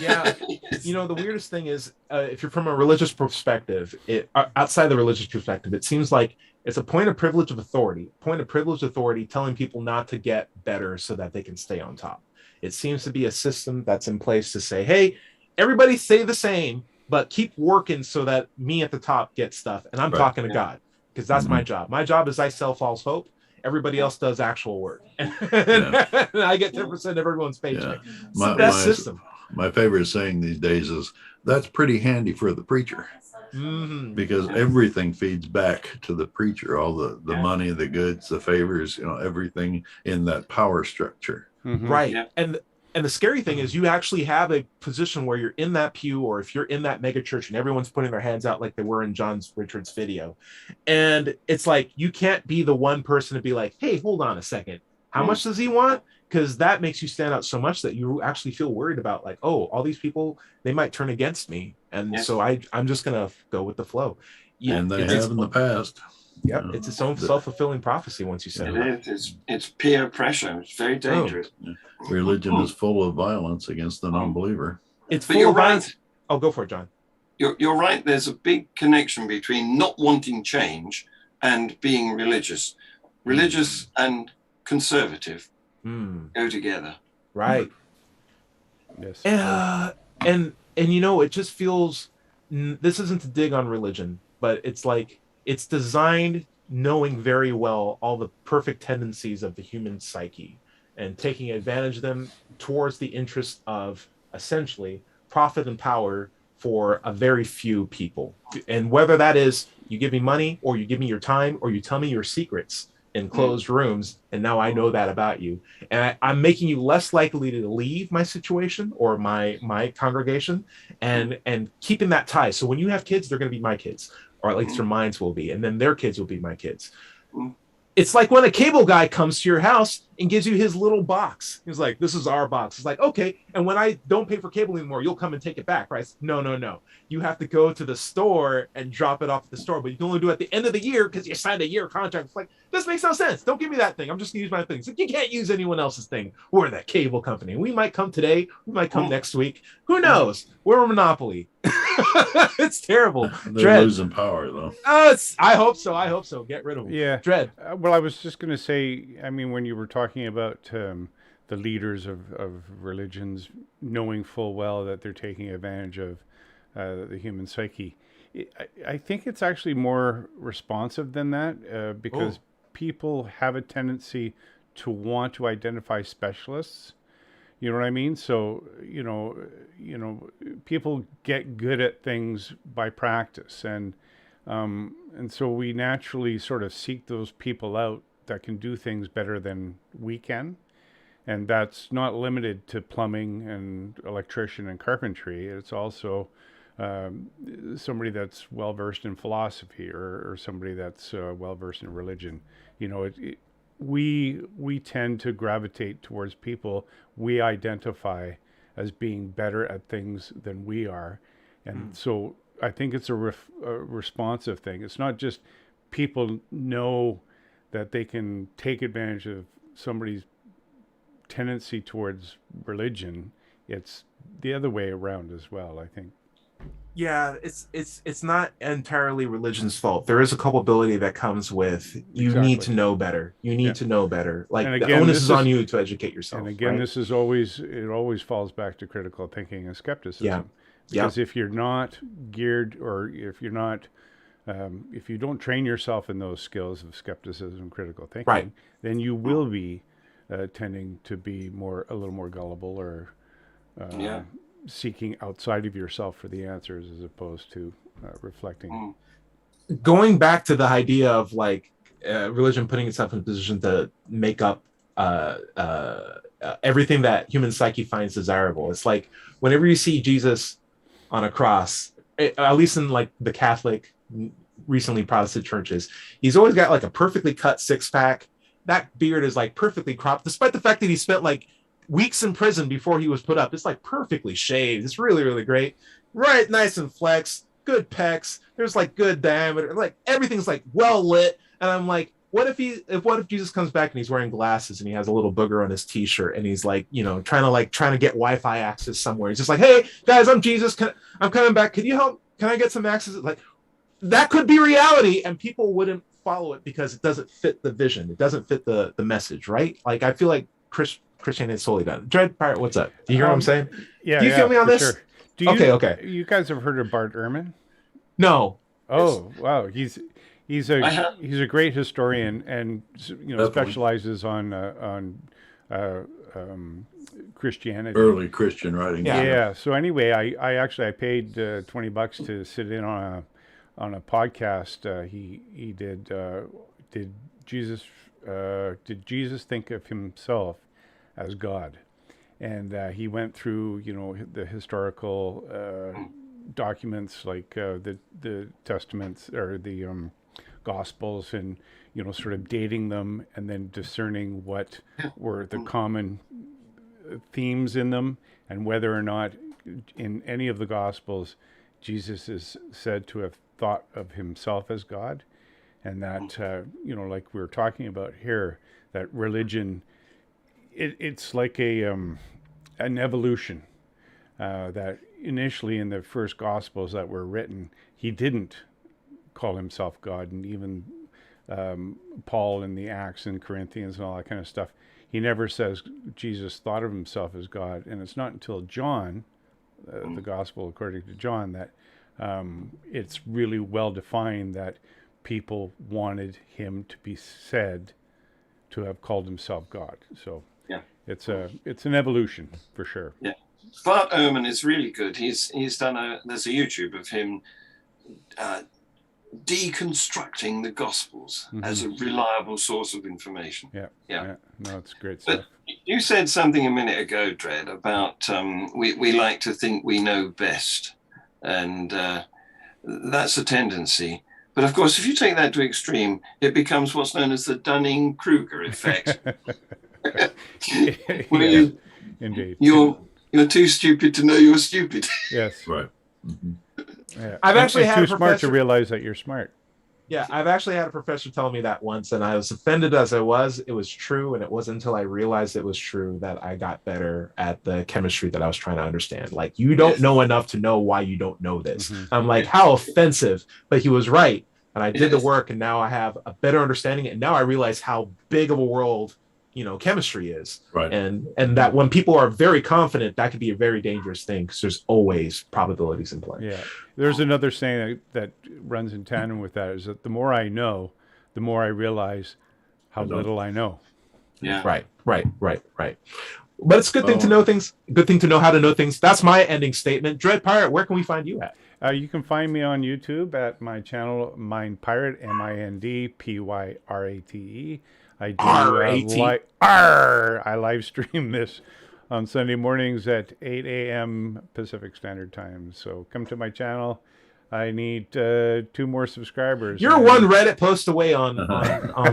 Yeah. The weirdest thing is, if you're from a religious perspective, outside the religious perspective, it seems like it's a point of privilege of authority. Point of privileged authority telling people not to get better so that they can stay on top. It seems to be a system that's in place to say, hey, everybody stay the same, but keep working so that me at the top gets stuff. And I'm Right. talking to God, because that's my job. My job is I sell false hope. Everybody else does actual work. And I get 10% of everyone's paycheck. Yeah. It's the best system. My favorite saying these days is, that's pretty handy for the preacher, Mhm. because everything feeds back to the preacher, all the money, the goods, the favors, everything in that power structure. Mhm. Right. Yeah. And the scary thing is, you actually have a position where you're in that pew, or if you're in that mega church and everyone's putting their hands out like they were in John Richard's video. And it's like, you can't be the one person to be like, hey, hold on a second. How much does he want? Because that makes you stand out so much that you actually feel worried about, like, oh, all these people, they might turn against me. And so I'm just going to go with the flow. And they have in the past. Yep. It's its own self-fulfilling prophecy once you set it up. It is. It's peer pressure. It's very dangerous. Religion is full of violence against the non-believer. It's But full you're of right. violence. Oh, go for it, John. You're right. There's a big connection between not wanting change and being religious. Religious and conservative go together. Right. Yes. And it just feels, this isn't to dig on religion, but it's like, it's designed knowing very well all the perfect tendencies of the human psyche and taking advantage of them towards the interest of essentially profit and power for a very few people. And whether that is, you give me money, or you give me your time, or you tell me your secrets in closed rooms, and now I know that about you, and I'm making you less likely to leave my situation or my congregation, and keeping that tie. So when you have kids, they're going to be my kids, or at least their minds will be, and then their kids will be my kids. It's like when a cable guy comes to your house and gives you his little box. He's like, this is our box. It's like, okay. And when I don't pay for cable anymore, you'll come and take it back, right? No. You have to go to the store and drop it off at the store, but you can only do it at the end of the year because you signed a year contract. It's like, this makes no sense. Don't give me that thing. I'm just gonna use my thing. It's like, you can't use anyone else's thing. We're that cable company. We might come today. We might come next week. Who knows? We're a monopoly. It's terrible. They're losing power, though. I hope so. Get rid of them. Yeah. Dread. Well, I was just going to say, I mean, when you were talking about the leaders of religions knowing full well that they're taking advantage of the human psyche, I think it's actually more responsive than that, because people have a tendency to want to identify specialists. You know what I mean? So, people get good at things by practice, and so we naturally sort of seek those people out that can do things better than we can. And that's not limited to plumbing and electrician and carpentry. It's also somebody that's well versed in philosophy, or somebody that's well versed in religion. we tend to gravitate towards people we identify as being better at things than we are, and so I think it's a responsive thing. It's not just people know that they can take advantage of somebody's tendency towards religion. It's the other way around as well, I think. Yeah, it's not entirely religion's fault. There is a culpability that comes with you need Exactly. to know better. You need Yeah. to know better. Like And the again, onus this is on is- you to educate yourself. And again, right? this is always, it always falls back to critical thinking and skepticism. Yeah. Because if you're not geared, or if you're not, if you don't train yourself in those skills of skepticism and critical thinking, Right. then you will be tending to be a little more gullible, or seeking outside of yourself for the answers, as opposed to reflecting. Going back to the idea of like religion putting itself in a position to make up everything that human psyche finds desirable. It's like whenever you see Jesus on a cross, at least in like the Catholic, recently Protestant churches, he's always got like a perfectly cut six-pack. That beard is like perfectly cropped, despite the fact that he spent like weeks in prison before he was put up. It's like perfectly shaved. It's really, really great. Right, nice and flexed, good pecs. There's like good diameter. Like everything's like well lit. And I'm like, what if Jesus comes back and he's wearing glasses and he has a little booger on his t-shirt and he's like, trying to get Wi-Fi access somewhere. He's just like, hey guys, I'm Jesus. I'm coming back. Can you help? Can I get some access? Like that could be reality, and people wouldn't follow it because it doesn't fit the vision. It doesn't fit the message, right? Like I feel like Christianity is solely done. Dread Pirate, what's up? Do you hear what I'm saying? Yeah. Do you feel me on this? Sure. Do you, Okay. You guys have heard of Bart Ehrman? No. Oh, wow. He's a great historian, and Definitely. specializes on Christianity. Early Christian writing. Yeah. So anyway, I paid $20 to sit in on a podcast he did. Did Jesus think of himself as God? And he went through the historical documents, like the Testaments, or the Gospels, and sort of dating them, and then discerning what were the common themes in them, and whether or not in any of the Gospels Jesus is said to have thought of himself as God. And that like we were talking about here, that religion, it's like an evolution, that initially in the first Gospels that were written, he didn't call himself God. And even Paul in the Acts and Corinthians and all that kind of stuff, he never says Jesus thought of himself as God. And it's not until John, the Gospel according to John, that it's really well defined that people wanted him to be said to have called himself God. So it's an evolution for sure. Yeah, Bart Ehrman is really good. He's done there's a YouTube of him deconstructing the Gospels as a reliable source of information. Yeah. No, it's great stuff. But you said something a minute ago, Dred, about we like to think we know best, and that's a tendency. But of course, if you take that to extreme, it becomes what's known as the Dunning-Kruger effect. Where Indeed. You're too stupid to know you're stupid. Yes. Right. Mm-hmm. Yeah. I've actually and had a too smart professor to realize that you're smart. Yeah, I've actually had a professor tell me that once, and I was offended as I was. It was true, and it wasn't until I realized it was true that I got better at the chemistry that I was trying to understand. Like, you don't know enough to know why you don't know this. I'm like, how offensive, but he was right. And I did the work, and now I have a better understanding, and now I realize how big of a world chemistry is. Right. And that when people are very confident, that could be a very dangerous thing, because there's always probabilities in play. Yeah. There's another saying that runs in tandem with that, is that the more I know, the more I realize how little I know. Yeah. Right. But it's a good thing to know things. Good thing to know how to know things. That's my ending statement. Dread Pirate, where can we find you at? You can find me on YouTube at my channel, Mind Pirate, MINDPYRATE. I do I live stream this on Sunday mornings at 8 a.m. Pacific Standard Time. So come to my channel, I need 2 more subscribers. You're one Reddit post away on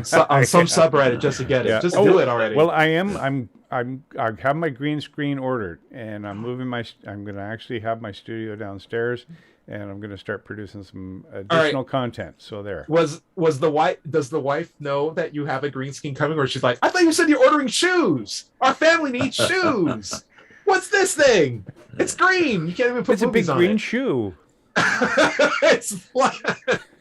some subreddit just to get it. Yeah. Just do it already. Well, I have my green screen ordered, and I'm moving I'm going to actually have my studio downstairs, and I'm going to start producing some additional content. So there. Does the wife know that you have a green screen coming, or she's like, I thought you said you're ordering shoes. Our family needs shoes. What's this thing? It's green. You can't even put It's a big movies on green it. shoe.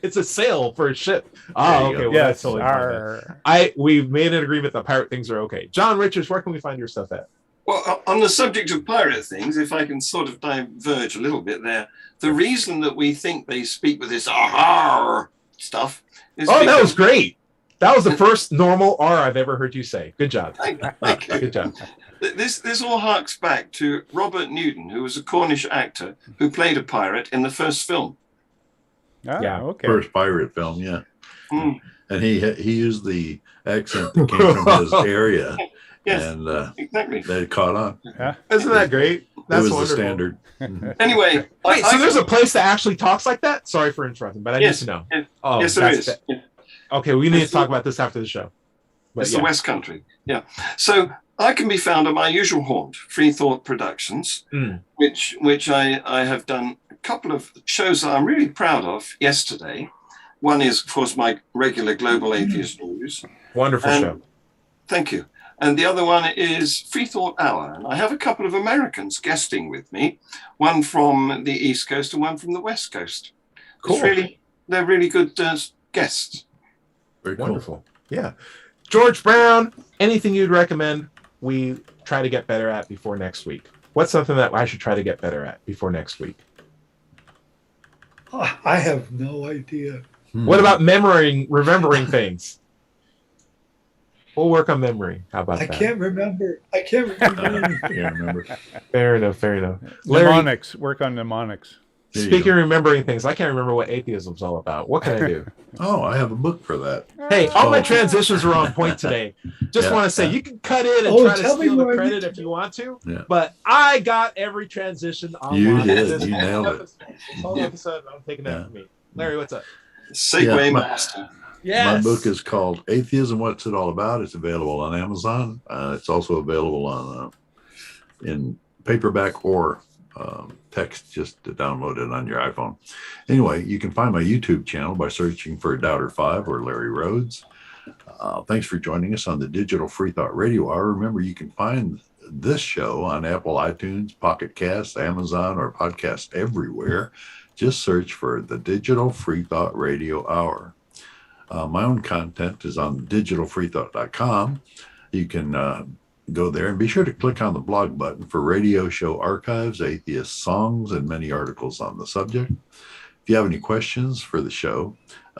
It's a sale for a ship. Oh, okay. Well, that's totally fine. We've made an agreement that pirate things are okay. John Richards, where can we find your stuff at? Well, on the subject of pirate things, if I can sort of diverge a little bit there, the reason that we think they speak with this "ahar" stuff is that was great. That was the first normal R I've ever heard you say. Good job. Thank you. Good job. This all harks back to Robert Newton, who was a Cornish actor who played a pirate in the first film. Yeah. Okay. First pirate film, yeah. Mm. And he used the accent that came from his area. Yes, and exactly. they caught on. Yeah. Isn't that great? That's it was wonderful. the standard. Anyway, Wait, so there's a place that actually talks like that? Sorry for interrupting, but I need to know. Yes, there is. Yeah. Okay, we need to talk about this after the show. But It's the West Country. Yeah. So I can be found at my usual haunt, Free Thought Productions, which I have done a couple of shows that I'm really proud of yesterday. One is, of course, my regular Global Atheist News. Wonderful show. Thank you. And the other one is Free Thought Hour. And I have a couple of Americans guesting with me, one from the East Coast and one from the West Coast. Cool. They're really good guests. Very cool. Wonderful. Yeah. George Brown, anything you'd recommend we try to get better at before next week? What's something that I should try to get better at before next week? I have no idea. What about remembering things? We'll work on memory. How about that? I can't remember anything. Can't remember. Fair enough. Larry, Mnemonics. Work on mnemonics. speaking of remembering things, I can't remember what atheism's all about. What can I do? Oh, I have a book for that. Hey, all my transitions were on point today. Just want to say, you can cut in and try to steal the credit if you want to, but I got every transition on You did. You nailed it. Whole episode, I'm taking that from me. Larry, what's up? Segue master. Yes. My book is called Atheism, What's It All About? It's available on Amazon. It's also available on in paperback or text, just to download it on your iPhone. Anyway, you can find my YouTube channel by searching for Doubter5 or Larry Rhodes. Thanks for joining us on the Digital Free Thought Radio Hour. Remember, you can find this show on Apple iTunes, Pocket Casts, Amazon, or podcast everywhere. Just search for the Digital Free Thought Radio Hour. My own content is on digitalfreethought.com. You can go there and be sure to click on the blog button for radio show archives, atheist songs, and many articles on the subject. If you have any questions for the show,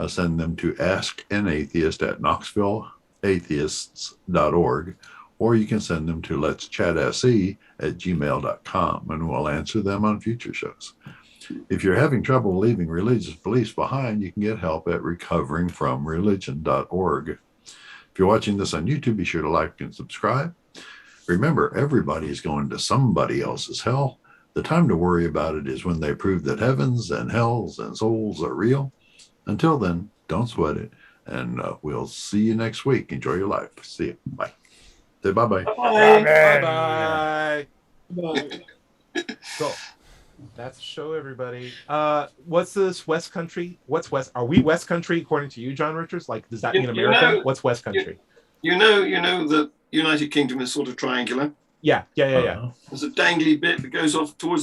send them to askanatheist@knoxvilleatheists.org, or you can send them to letschatse@gmail.com, and we'll answer them on future shows. If you're having trouble leaving religious beliefs behind, you can get help at recoveringfromreligion.org. If you're watching this on YouTube, be sure to like and subscribe. Remember, everybody is going to somebody else's hell. The time to worry about it is when they prove that heavens and hells and souls are real. Until then, don't sweat it. And we'll see you next week. Enjoy your life. See you. Bye. Say bye-bye. Bye-bye. Bye. Cool. That's the show, everybody. What's this West Country? What's West? Are we West Country according to you, John Richards? Like, does that mean America? What's West Country? You know the United Kingdom is sort of triangular. Yeah. There's a dangly bit that goes off towards